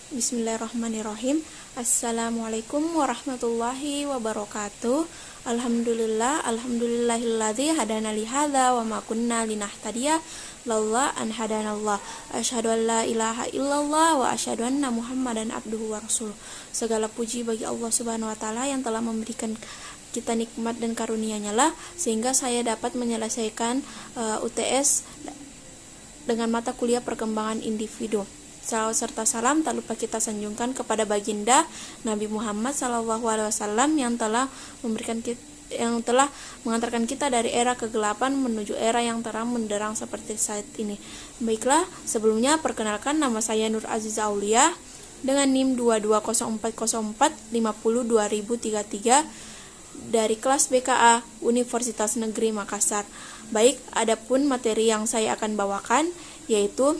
Bismillahirrahmanirrahim. Assalamualaikum warahmatullahi wabarakatuh. Alhamdulillahilladzi hadana li hadza wa ma kunna linahtadiya laula an hadanallah. Asyhadu an la ilaha illallah wa asyhadu anna Muhammadan abduhu wa rasuluh. Segala puji bagi Allah Subhanahu wa taala yang telah memberikan kita nikmat dan karunia-Nya lah sehingga saya dapat menyelesaikan UTS dengan mata kuliah perkembangan individu. Salawat serta salam tak lupa kita sanjungkan kepada baginda Nabi Muhammad SAW yang telah mengantarkan kita dari era kegelapan menuju era yang terang menderang seperti saat ini. Baiklah, sebelumnya perkenalkan, nama saya Nur Aziza Aulia dengan NIM 220404502033 dari kelas BKA Universitas Negeri Makassar. Baik, adapun materi yang saya akan bawakan yaitu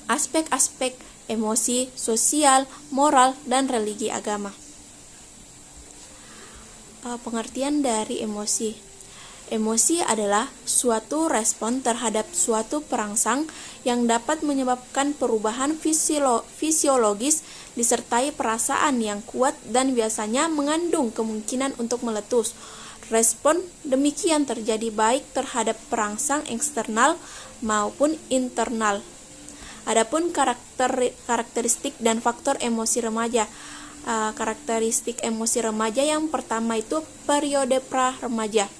aspek-aspek emosi, sosial, moral, dan religi agama. Pengertian dari emosi. Emosi adalah suatu respon terhadap suatu perangsang yang dapat menyebabkan perubahan fisiologis disertai perasaan yang kuat dan biasanya mengandung kemungkinan untuk meletus. Respon demikian terjadi baik terhadap perangsang eksternal maupun internal. Adapun karakteristik dan faktor emosi remaja. Karakteristik emosi remaja yang pertama itu periode pra-remaja.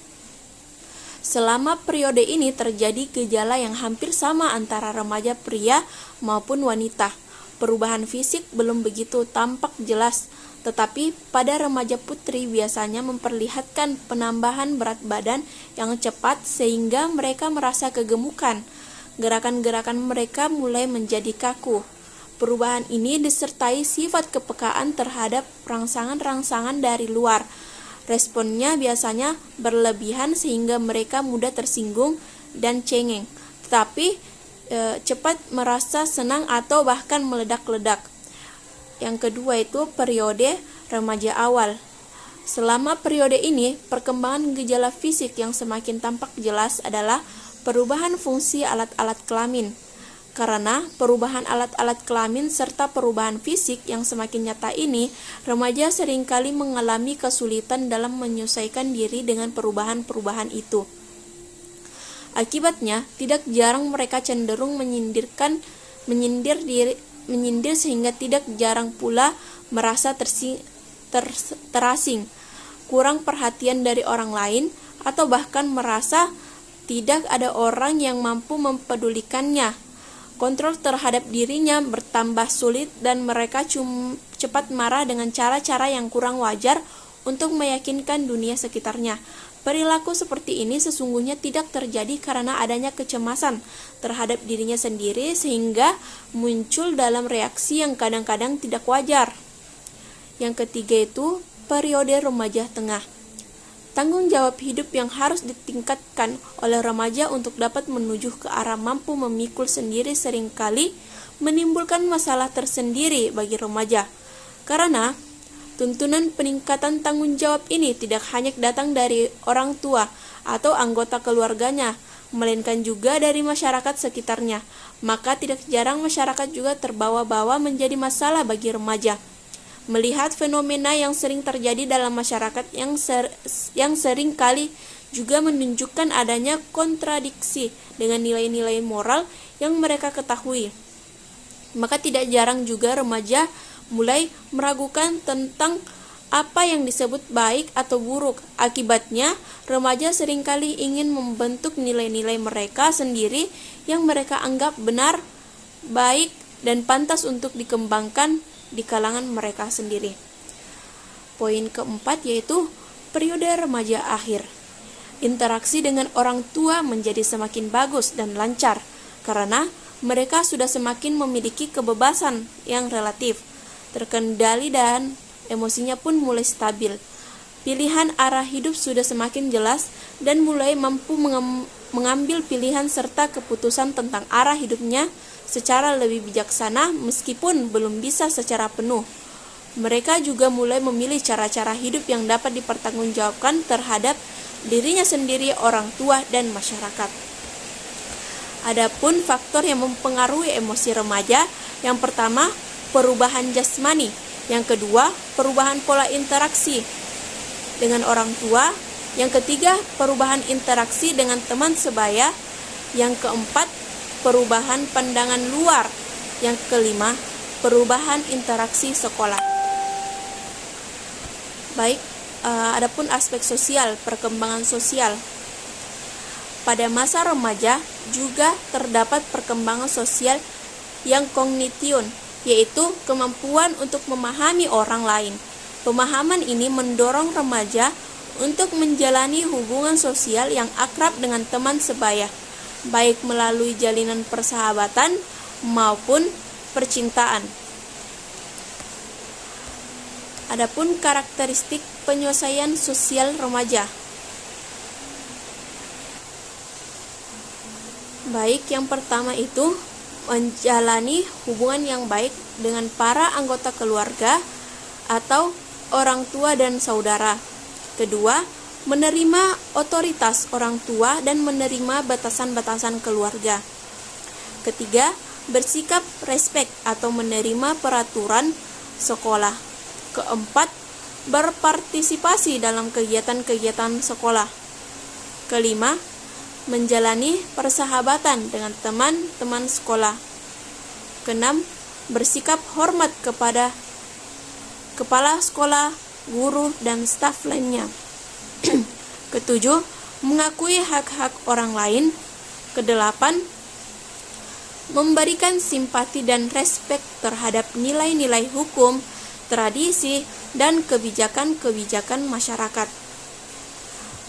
Selama periode ini terjadi gejala yang hampir sama antara remaja pria maupun wanita. Perubahan fisik belum begitu tampak jelas, tetapi pada remaja putri biasanya memperlihatkan penambahan berat badan yang cepat sehingga mereka merasa kegemukan. Gerakan-gerakan mereka mulai menjadi kaku. Perubahan ini disertai sifat kepekaan terhadap rangsangan-rangsangan dari luar. Responnya biasanya berlebihan sehingga mereka mudah tersinggung dan cengeng, tetapi cepat merasa senang atau bahkan meledak-ledak. Yang kedua itu periode remaja awal. Selama periode ini, perkembangan gejala fisik yang semakin tampak jelas adalah perubahan fungsi alat-alat kelamin. Karena perubahan alat-alat kelamin serta perubahan fisik yang semakin nyata ini, remaja seringkali mengalami kesulitan dalam menyesuaikan diri dengan perubahan-perubahan itu. Akibatnya, tidak jarang mereka cenderung menyindir sehingga tidak jarang pula merasa terasing, kurang perhatian dari orang lain, atau bahkan merasa tidak ada orang yang mampu mempedulikannya. Kontrol terhadap dirinya bertambah sulit dan mereka cepat marah dengan cara-cara yang kurang wajar untuk meyakinkan dunia sekitarnya. Perilaku seperti ini sesungguhnya tidak terjadi karena adanya kecemasan terhadap dirinya sendiri sehingga muncul dalam reaksi yang kadang-kadang tidak wajar. Yang ketiga itu periode remaja tengah. Tanggung jawab hidup yang harus ditingkatkan oleh remaja untuk dapat menuju ke arah mampu memikul sendiri seringkali menimbulkan masalah tersendiri bagi remaja. Karena tuntunan peningkatan tanggung jawab ini tidak hanya datang dari orang tua atau anggota keluarganya, melainkan juga dari masyarakat sekitarnya. Maka tidak jarang masyarakat juga terbawa-bawa menjadi masalah bagi remaja. Melihat fenomena yang sering terjadi dalam masyarakat yang sering kali juga menunjukkan adanya kontradiksi dengan nilai-nilai moral yang mereka ketahui. Maka tidak jarang juga remaja mulai meragukan tentang apa yang disebut baik atau buruk. Akibatnya, remaja seringkali ingin membentuk nilai-nilai mereka sendiri yang mereka anggap benar, baik, dan pantas untuk dikembangkan di kalangan mereka sendiri. Poin keempat yaitu periode remaja akhir. Interaksi dengan orang tua menjadi semakin bagus dan lancar karena mereka sudah semakin memiliki kebebasan yang relatif, terkendali dan emosinya pun mulai stabil. Pilihan arah hidup sudah semakin jelas dan mulai mampu mengambil pilihan serta keputusan tentang arah hidupnya secara lebih bijaksana meskipun belum bisa secara penuh. Mereka juga mulai memilih cara-cara hidup yang dapat dipertanggungjawabkan terhadap dirinya sendiri, orang tua, dan masyarakat. Adapun faktor yang mempengaruhi emosi remaja, yang pertama, perubahan jasmani. Yang kedua, perubahan pola interaksi dengan orang tua. Yang ketiga, perubahan interaksi dengan teman sebaya. Yang keempat, perubahan pandangan luar. Yang kelima, perubahan interaksi sekolah. Baik, adapun aspek sosial, perkembangan sosial. Pada masa remaja juga terdapat perkembangan sosial yang kognition, yaitu kemampuan untuk memahami orang lain. Pemahaman ini mendorong remaja untuk menjalani hubungan sosial yang akrab dengan teman sebaya, baik melalui jalinan persahabatan maupun percintaan. Adapun karakteristik penyelesaian sosial remaja. Baik, yang pertama itu menjalani hubungan yang baik dengan para anggota keluarga atau orang tua dan saudara. Kedua, menerima otoritas orang tua dan menerima batasan-batasan keluarga. Ketiga, bersikap respek atau menerima peraturan sekolah. Keempat, berpartisipasi dalam kegiatan-kegiatan sekolah. Kelima, menjalani persahabatan dengan teman-teman sekolah. Keenam, bersikap hormat kepada kepala sekolah, guru, dan staf lainnya. Ketujuh, mengakui hak-hak orang lain. Kedelapan, memberikan simpati dan respek terhadap nilai-nilai hukum, tradisi, dan kebijakan-kebijakan masyarakat.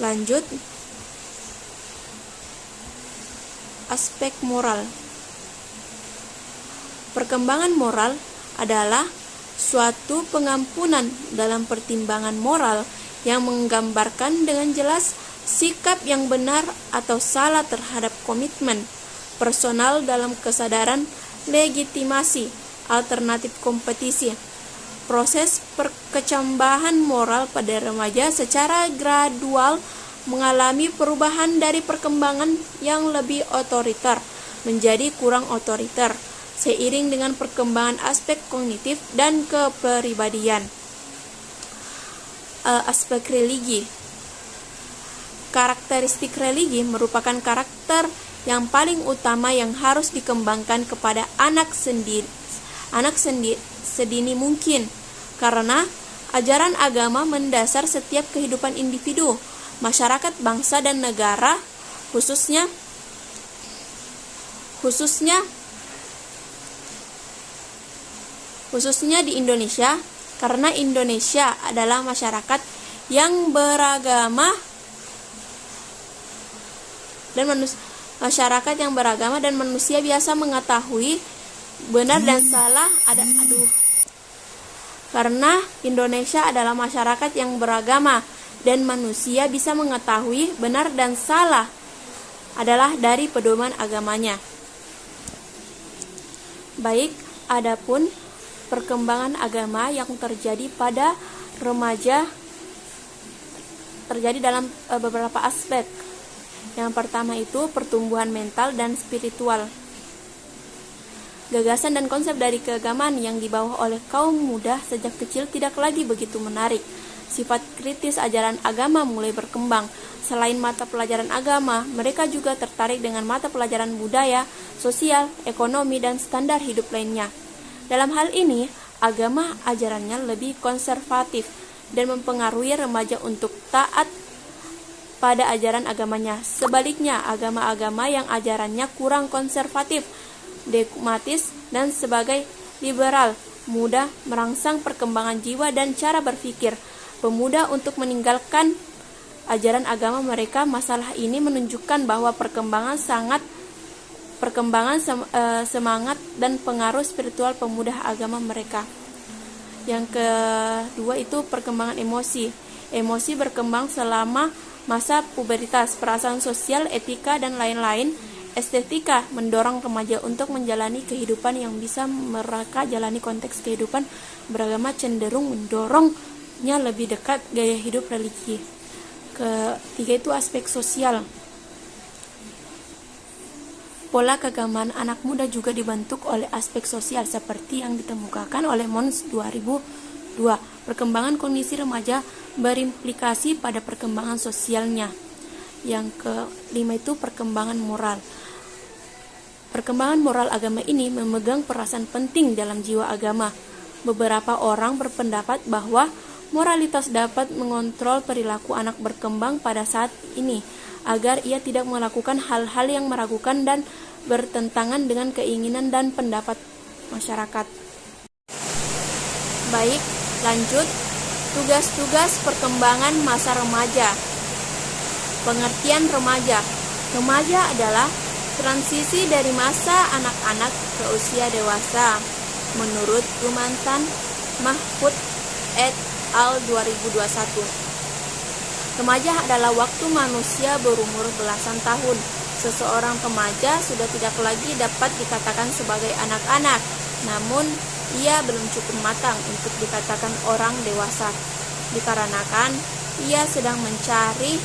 Lanjut, aspek moral. Perkembangan moral adalah suatu pengampunan dalam pertimbangan moral yang menggambarkan dengan jelas sikap yang benar atau salah terhadap komitmen personal dalam kesadaran legitimasi alternatif kompetisi. Proses perkecambahan moral pada remaja secara gradual mengalami perubahan dari perkembangan yang lebih otoriter menjadi kurang otoriter, seiring dengan perkembangan aspek kognitif dan kepribadian. Aspek religi. Karakteristik religi merupakan karakter yang paling utama yang harus dikembangkan kepada anak sedini mungkin, karena ajaran agama mendasar setiap kehidupan individu, masyarakat, bangsa, dan negara, khususnya di Indonesia, karena Indonesia adalah masyarakat yang beragama dan manusia biasa mengetahui benar dan salah karena Indonesia adalah masyarakat yang beragama dan manusia bisa mengetahui benar dan salah adalah dari pedoman agamanya. Baik, adapun perkembangan agama yang terjadi pada remaja terjadi dalam beberapa aspek. Yang pertama itu pertumbuhan mental dan spiritual. Gagasan dan konsep dari keagamaan yang dibawa oleh kaum muda sejak kecil tidak lagi begitu menarik. Sifat kritis ajaran agama mulai berkembang. Selain mata pelajaran agama, mereka juga tertarik dengan mata pelajaran budaya, sosial, ekonomi, dan standar hidup lainnya. Dalam hal ini, agama ajarannya lebih konservatif dan mempengaruhi remaja untuk taat pada ajaran agamanya. Sebaliknya, agama-agama yang ajarannya kurang konservatif, dogmatis, dan sebagai liberal, mudah merangsang perkembangan jiwa dan cara berpikir pemuda untuk meninggalkan ajaran agama mereka. Masalah ini menunjukkan bahwa perkembangan semangat dan pengaruh spiritual pemuda agama mereka. Yang kedua itu perkembangan emosi. Emosi berkembang selama masa pubertas, perasaan sosial, etika, dan lain-lain. Estetika mendorong remaja untuk menjalani kehidupan yang bisa mereka jalani. Konteks kehidupan beragama cenderung mendorongnya lebih dekat gaya hidup religi. Ketiga itu aspek sosial. Pola keagamaan anak muda juga dibentuk oleh aspek sosial seperti yang ditemukan oleh Mons 2002. Perkembangan kondisi remaja berimplikasi pada perkembangan sosialnya. Yang kelima itu perkembangan moral. Perkembangan moral agama ini memegang peranan penting dalam jiwa agama. Beberapa orang berpendapat bahwa moralitas dapat mengontrol perilaku anak berkembang pada saat ini, agar ia tidak melakukan hal-hal yang meragukan dan bertentangan dengan keinginan dan pendapat masyarakat. Baik, lanjut. Tugas-tugas perkembangan masa remaja. Pengertian remaja. Remaja adalah transisi dari masa anak-anak ke usia dewasa. Menurut Gumantan Mahfud et al. 2021. Remaja adalah waktu manusia berumur belasan tahun. Seseorang remaja sudah tidak lagi dapat dikatakan sebagai anak-anak, namun ia belum cukup matang untuk dikatakan orang dewasa, dikarenakan ia sedang mencari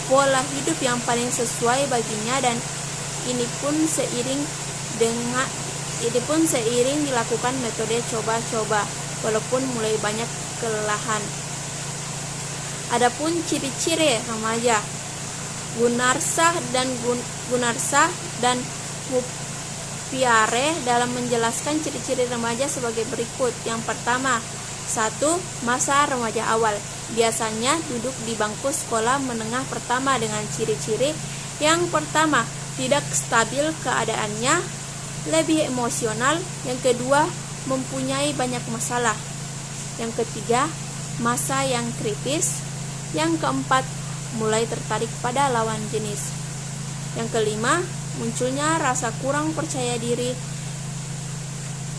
pola hidup yang paling sesuai baginya, dan ini pun seiring dilakukan metode coba-coba, walaupun mulai banyak kelelahan. Adapun ciri-ciri remaja, Gunarsah dan Mupiare dalam menjelaskan ciri-ciri remaja sebagai berikut. Yang pertama, 1. Masa remaja awal. Biasanya duduk di bangku sekolah menengah pertama dengan ciri-ciri yang pertama, tidak stabil keadaannya, lebih emosional. Yang kedua, mempunyai banyak masalah. Yang ketiga, masa yang kritis. Yang keempat, mulai tertarik pada lawan jenis. Yang kelima, munculnya rasa kurang percaya diri.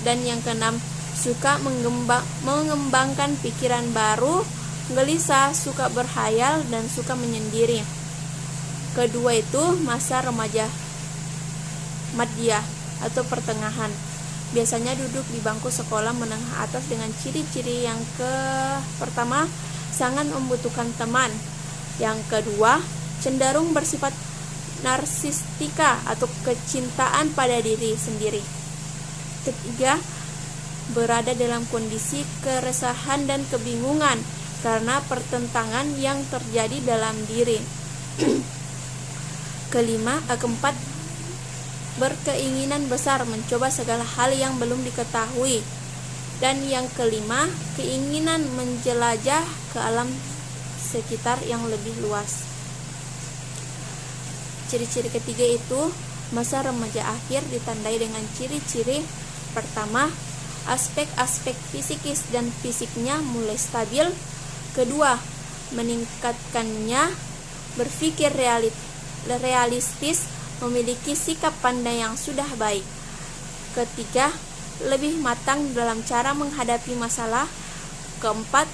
Dan yang keenam, suka mengembangkan pikiran baru, gelisah, suka berhayal, dan suka menyendiri. Kedua itu masa remaja madya atau pertengahan. Biasanya duduk di bangku sekolah menengah atas dengan ciri-ciri yang pertama, sangat membutuhkan teman. Yang kedua, cenderung bersifat narsistika atau kecintaan pada diri sendiri. Ketiga, berada dalam kondisi keresahan dan kebingungan karena pertentangan yang terjadi dalam diri. Keempat, berkeinginan besar mencoba segala hal yang belum diketahui. Dan yang kelima, keinginan menjelajah ke alam sekitar yang lebih luas. Ciri-ciri ketiga itu, masa remaja akhir ditandai dengan ciri-ciri pertama, aspek-aspek fisikis dan fisiknya mulai stabil. Kedua, meningkatkannya, berpikir realistis, memiliki sikap pandai yang sudah baik. Ketiga, lebih matang dalam cara menghadapi masalah. Keempat,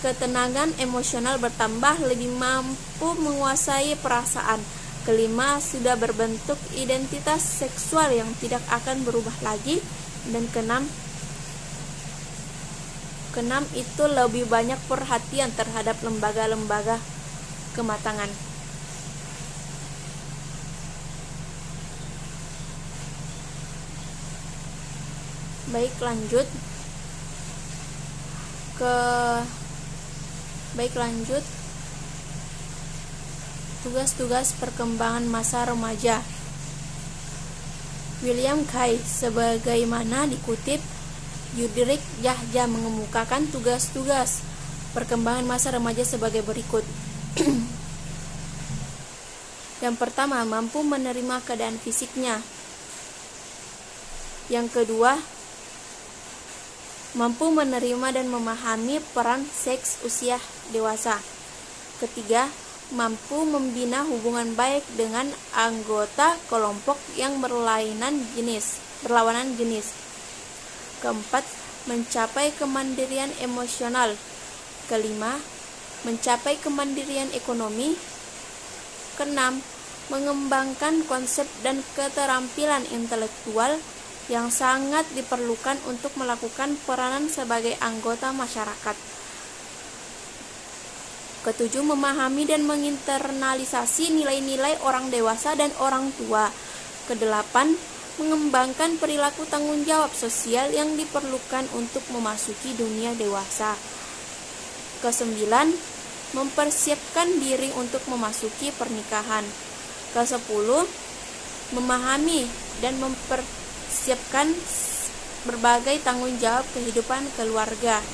ketenangan emosional bertambah, lebih mampu menguasai perasaan. Kelima, sudah berbentuk identitas seksual yang tidak akan berubah lagi. Dan keenam itu lebih banyak perhatian terhadap lembaga-lembaga kematangan. Baik, lanjut. Tugas-tugas perkembangan masa remaja. William Kay, sebagaimana dikutip, Yudrik Yahya mengemukakan tugas-tugas perkembangan masa remaja sebagai berikut. Yang pertama, mampu menerima keadaan fisiknya. Yang kedua, mampu menerima dan memahami peran seks usia dewasa. Ketiga, mampu membina hubungan baik dengan anggota kelompok yang berlawanan jenis. Keempat, mencapai kemandirian emosional. Kelima, mencapai kemandirian ekonomi. Keenam, mengembangkan konsep dan keterampilan intelektual yang sangat diperlukan untuk melakukan peranan sebagai anggota masyarakat. Ketujuh, memahami dan menginternalisasi nilai-nilai orang dewasa dan orang tua. Kedelapan, mengembangkan perilaku tanggung jawab sosial yang diperlukan untuk memasuki dunia dewasa. Kesembilan, mempersiapkan diri untuk memasuki pernikahan. Kesepuluh, memahami dan mempersiapkan berbagai tanggung jawab kehidupan keluarga.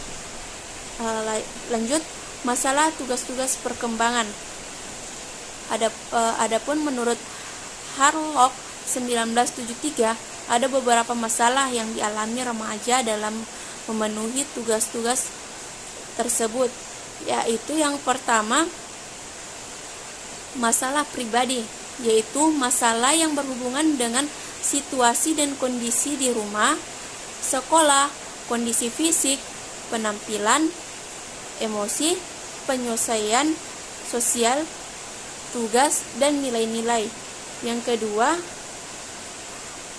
Lanjut, masalah tugas-tugas perkembangan. Adapun menurut Harlock 1973, ada beberapa masalah yang dialami remaja dalam memenuhi tugas-tugas tersebut, yaitu yang pertama, masalah pribadi, yaitu masalah yang berhubungan dengan situasi dan kondisi di rumah, sekolah, kondisi fisik, penampilan, emosi, penyelesaian sosial, tugas, dan nilai-nilai. Yang kedua,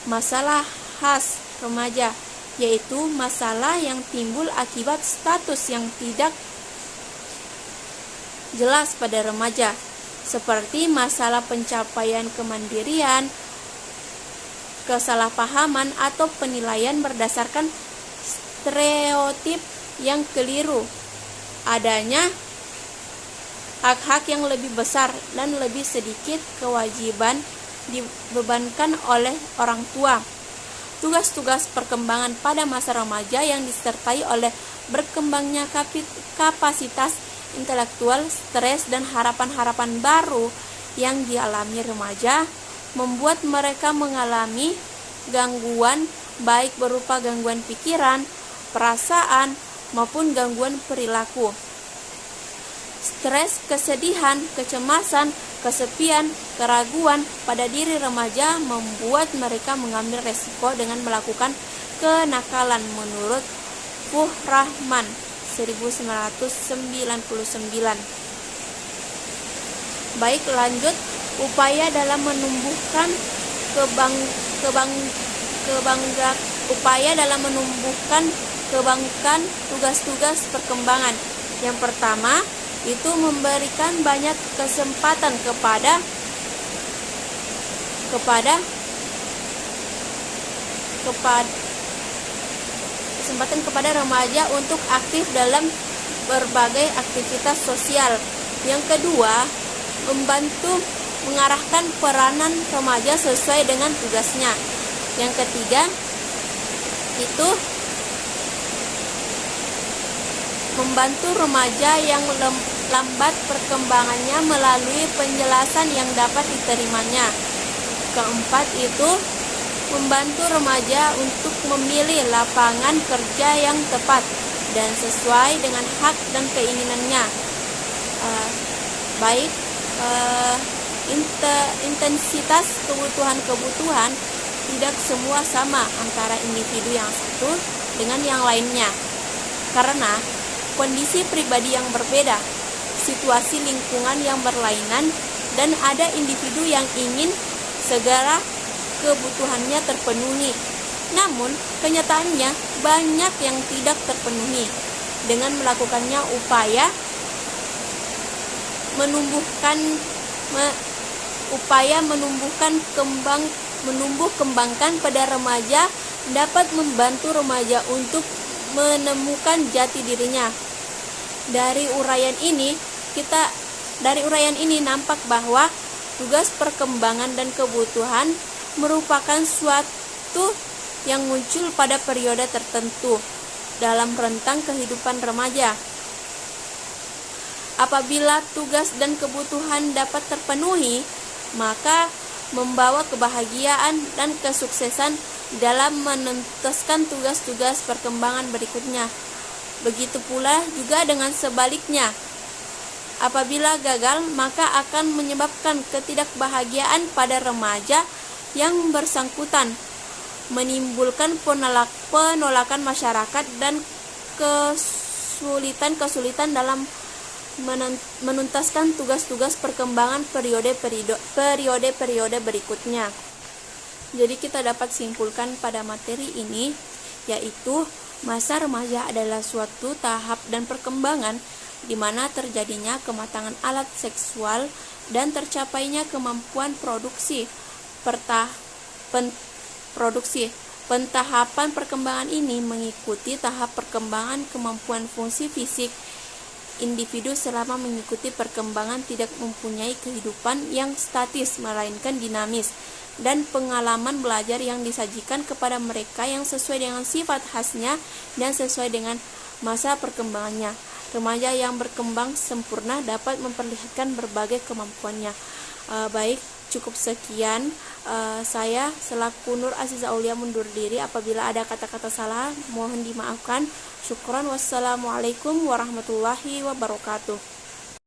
masalah khas remaja, yaitu masalah yang timbul akibat status yang tidak jelas pada remaja, seperti masalah pencapaian kemandirian, kesalahpahaman, atau penilaian berdasarkan stereotip yang keliru, adanya hak-hak yang lebih besar dan lebih sedikit kewajiban dibebankan oleh orang tua. Tugas-tugas perkembangan pada masa remaja yang disertai oleh berkembangnya kapasitas intelektual, stres, dan harapan-harapan baru yang dialami remaja membuat mereka mengalami gangguan baik berupa gangguan pikiran, perasaan, maupun gangguan perilaku. Stres, kesedihan, kecemasan, kesepian, keraguan pada diri remaja membuat mereka mengambil resiko dengan melakukan kenakalan menurut Fuhrman 1999. Baik, lanjut, upaya dalam menumbuhkan kebangkan tugas-tugas perkembangan. Yang pertama, itu memberikan banyak kesempatan kepada remaja untuk aktif dalam berbagai aktivitas sosial. Yang kedua, membantu mengarahkan peranan remaja sesuai dengan tugasnya. Yang ketiga, itu membantu remaja yang lambat perkembangannya melalui penjelasan yang dapat diterimanya. Keempat, itu membantu remaja untuk memilih lapangan kerja yang tepat dan sesuai dengan hak dan keinginannya. Intensitas kebutuhan tidak semua sama antara individu yang satu dengan yang lainnya, karena kondisi pribadi yang berbeda, situasi lingkungan yang berlainan, dan ada individu yang ingin segala kebutuhannya terpenuhi. Namun, kenyataannya banyak yang tidak terpenuhi. Dengan melakukannya upaya menumbuh kembangkan pada remaja dapat membantu remaja untuk menemukan jati dirinya. Dari uraian ini nampak bahwa tugas perkembangan dan kebutuhan merupakan suatu yang muncul pada periode tertentu dalam rentang kehidupan remaja. Apabila tugas dan kebutuhan dapat terpenuhi, maka membawa kebahagiaan dan kesuksesan dalam menuntaskan tugas-tugas perkembangan berikutnya. Begitu pula juga dengan sebaliknya. Apabila gagal, maka akan menyebabkan ketidakbahagiaan pada remaja yang bersangkutan, menimbulkan penolakan masyarakat dan kesulitan dalam menuntaskan tugas-tugas perkembangan periode berikutnya. Jadi kita dapat simpulkan pada materi ini, yaitu masa remaja adalah suatu tahap dan perkembangan di mana terjadinya kematangan alat seksual dan tercapainya kemampuan produksi produksi. Pentahapan perkembangan ini mengikuti tahap perkembangan kemampuan fungsi fisik individu selama mengikuti perkembangan tidak mempunyai kehidupan yang statis melainkan dinamis, dan pengalaman belajar yang disajikan kepada mereka yang sesuai dengan sifat khasnya dan sesuai dengan masa perkembangannya. Remaja yang berkembang sempurna dapat memperlihatkan berbagai kemampuannya. Baik, cukup sekian. Saya selaku Nur Aziza Aulia mundur diri. Apabila ada kata-kata salah, mohon dimaafkan. Syukran. Wassalamualaikum warahmatullahi wabarakatuh.